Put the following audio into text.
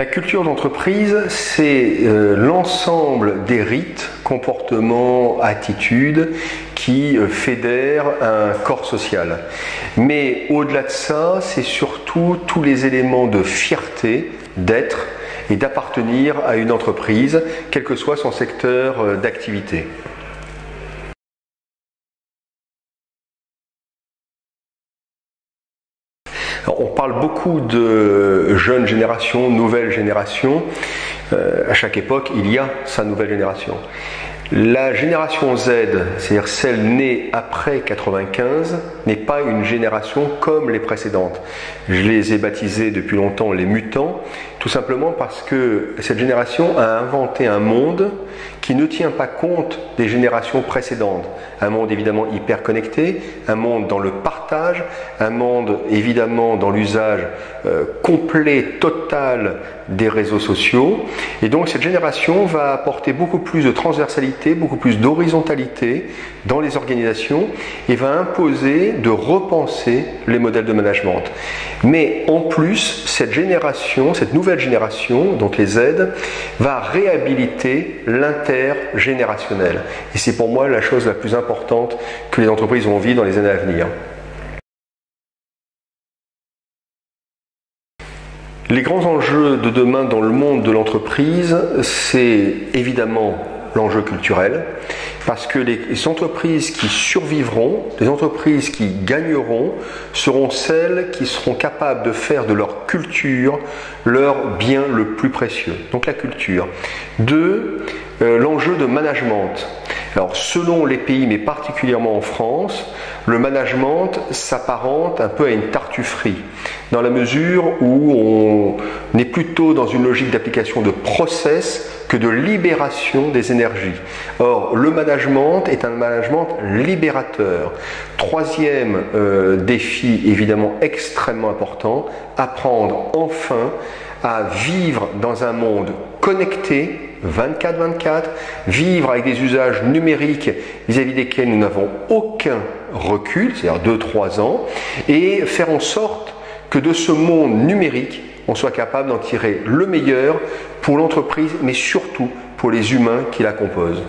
La culture d'entreprise, c'est l'ensemble des rites, comportements, attitudes qui fédèrent un corps social. Mais au-delà de ça, c'est surtout tous les éléments de fierté, d'être et d'appartenir à une entreprise, quel que soit son secteur d'activité. On parle beaucoup de jeunes générations, nouvelles générations. À chaque époque, il y a sa nouvelle génération. La génération Z, c'est-à-dire celle née après 95, n'est pas une génération comme les précédentes. Je les ai baptisés depuis longtemps les mutants, tout simplement parce que cette génération a inventé un monde qui ne tient pas compte des générations précédentes. Un monde évidemment hyper connecté, un monde dans le partage, un monde évidemment dans l'usage complet, total des réseaux sociaux. Et donc cette génération va apporter beaucoup plus de transversalité, beaucoup plus d'horizontalité dans les organisations et va imposer de repenser les modèles de management. Mais en plus, cette génération, cette nouvelle génération, donc les Z, va réhabiliter l'intergénérationnel. Et c'est pour moi la chose la plus importante que les entreprises vont vivre dans les années à venir. Les grands enjeux de demain dans le monde de l'entreprise, c'est évidemment l'enjeu culturel, parce que les entreprises qui survivront, les entreprises qui gagneront, seront celles qui seront capables de faire de leur culture leur bien le plus précieux. Donc la culture. 2, l'enjeu de management. Alors selon les pays, mais particulièrement en France, le management s'apparente un peu à une tartufferie, dans la mesure où on est plutôt dans une logique d'application de process que de libération des énergies. Or, le management est un management libérateur. 3e défi, évidemment extrêmement important, apprendre enfin à vivre dans un monde connecté, 24/24, vivre avec des usages numériques vis-à-vis desquels nous n'avons aucun recul, c'est-à-dire 2-3 ans, et faire en sorte que de ce monde numérique, on soit capable d'en tirer le meilleur pour l'entreprise, mais surtout pour les humains qui la composent.